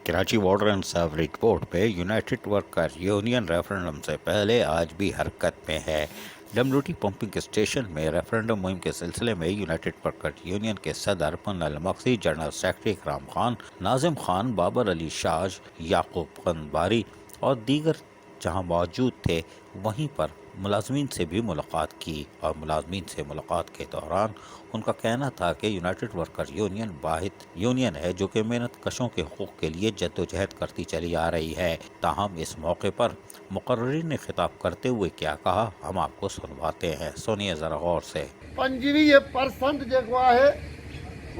Karachi water and sewerage board पे United worker union referendum से पहले आज भी हरकत में है। डब्ल्यूटी पंपिंग स्टेशन में रेफरेंडम मुहिम के सिलसिले में यूनाइटेड वर्कर यूनियन के सदर पन्नल मक्सी, जनरल सेक्रेटरी इकराम खान, नाजिम खान, बाबर अली शाज, याकूब गंबारी और दीगर जहां मौजूद थे, वहीं पर मुलाजमीन से भी मुलाकात की और मुलाजमीन से मुलाकात के दौरान उनका कहना था कि यूनाइटेड वर्कर यूनियन वाहिद यूनियन है जो कि मेहनत कशों के हकूक़ के लिए जद्दोजहद करती चली आ रही है। ताहम इस मौके पर मुकर्रिरीन ने खिताब करते हुए क्या कहा, हम आपको सुनवाते हैं, सुनिए ज़रा गौर से। 25% जेको आहे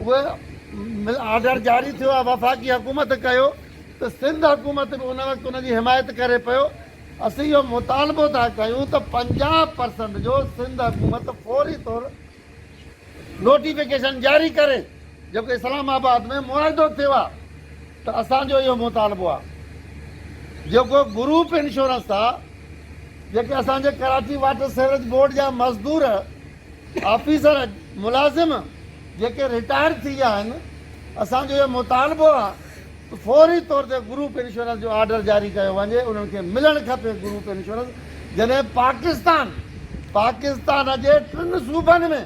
उहे ऑर्डर जारी थियो आहे, वफ़ाक़ी हुकूमत कयो त सिंध हुकूमत बि उन वक़्तु उनजी हिमायत करे पियो। असीं इहो मुतालबो था कयूं त 50% जो सिंध हुकूमत फौरी तौर नोटिफिकेशन जारी करे, जेको इस्लामाबाद में मुआहिदो थियो आहे। त असांजो इहो मुतालबो आहे जेको ग्रुप इंश्योरेंस आहे, जेके असांजे कराची वाटर सीवरेज बोर्ड जा मज़दूर, ऑफिसर, मुलाज़िम जेके रिटायर थी विया आहिनि, असांजो इहो मुतालबो आहे फौरी तौर ते ग्रुप इंश्योरेंस जो ऑर्डर जारी कयो वञे, उन्हनि खे मिलणु खपे ग्रुप इंश्योरेंस। जॾहिं पाकिस्तान जे 3 सूबनि में,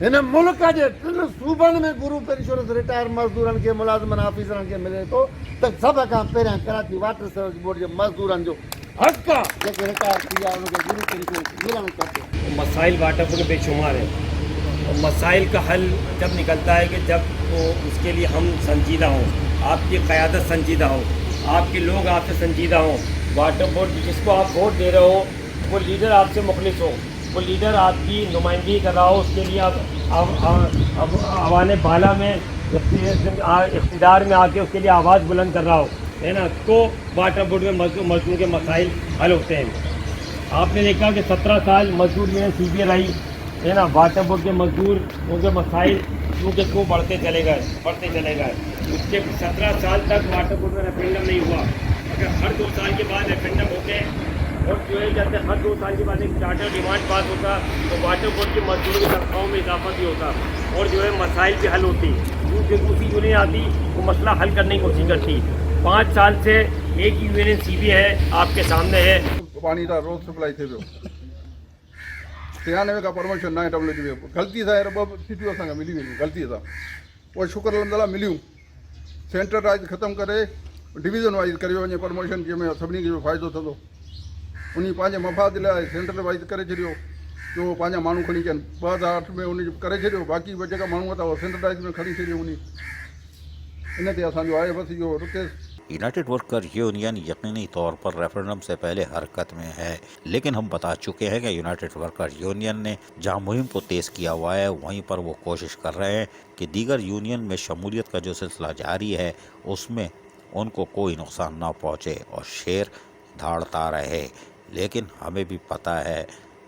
हिन मुल्क जे 3 सूबनि में ग्रुप इंश्योरेंस रिटायर मज़दूरनि खे, मुलाज़िमनि, ऑफिसरनि खे मिले थो, त सभ खां पहिरियां कराची वाटर सीवरेज बोर्ड जे मज़दूरनि जो हक़ आहे जेके रिटायर थी विया उनखे ग्रुप इंश्योरेंस मिलणु खपे। मसाइल वाटर बोर्ड बेशुमार है और मसाइल का हल जब निकलता है कि जब वो उसके लिए हम संजीदा हों, आपकी क़यादत संजीदा हो, आपके लोग आपसे संजीदा हों। वाटर बोर्ड जिसको आप वोट दे रहे हो वो लीडर आपसे मुखलिस हो, वो लीडर आपकी नुमाइंदगी कर रहा हो, उसके लिए आप आवाने बाला में इक़्तिदार में आके उसके लिए आवाज़ बुलंद कर रहा हो, है ना, तो वाटर बोर्ड में मजदूर के मसाइल हल होते हैं। आपने देखा कि 17 साल मजदूर में CBI रही, है ना, वाटर बोर्ड के मजदूर उनके मसाइल क्यों बढ़ते चले गए। उसके 17 साल तक वाटर बोर्ड में रेफरेंडम नहीं हुआ। अगर हर 2 साल के बाद रेफरेंडम होते और जो है जैसे हर 2 साल के बाद एक चार्टर डिमांड पास होता तो वाटर बोर्ड के मजदूरों की तनख्वाहों में इजाफा भी होता और जो है मसाइल भी हल होती। क्योंकि दूसरी यूनियन आती वो मसला हल करने की कोशिश करती। 5 साल से एक यूनियन CBI है, आपके सामने है। पानी का रोज सप्लाई थे पियो 93 का परमिशन ना है WTB ग़लती सां 2 सीटियूं असांखे मिली वेंदियूं ग़लती सां, पोइ शुक्र अलहमदिल्ला मिलियूं। सेंटर वाइज ख़तमु करे डिवीज़न वाइज करे वञे प्रमोशन, जंहिंमें सभिनी खे फ़ाइदो थींदो। उन पंहिंजे मफ़ाद लाइ सेंटर वाइज करे छॾियो, जो पंहिंजा माण्हू खणी अचनि। 2008 में उन करे छॾियो, बाक़ी जेका माण्हू था उहो सेंटर वाइज में खणी छॾियो। इन ते असांजो आहे बसि इहो रुकेश। यूनाइटेड वर्कर यूनियन यकीनी तौर पर रेफरेंडम से पहले हरकत में है, लेकिन हम बता चुके हैं कि यूनाइटेड वर्कर यूनियन ने जहां मुहिम को तेज़ किया हुआ है, वहीं पर वो कोशिश कर रहे हैं कि दीगर यूनियन में शमूलियत का जो सिलसिला जारी है उसमें उनको कोई नुकसान ना पहुँचे और शेर धाड़ता रहे। लेकिन हमें भी पता है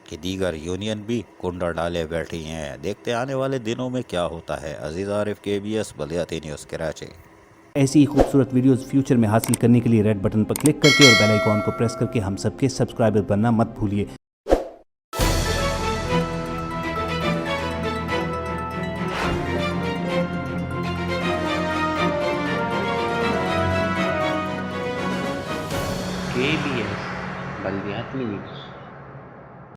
कि दीगर यूनियन भी कुंडा डाले बैठी हैं। देखते आने वाले दिनों में क्या होता है। अजीज़ आरिफ, KBS बलियाती न्यूज़, कराची। ऐसी ही खूबसूरत वीडियोस फ्यूचर में हासिल करने के लिए रेड बटन पर क्लिक करके और बेल आइकॉन को प्रेस करके हम सबके सब्सक्राइबर बनना मत भूलिए। KBS बलियाती न्यूज़।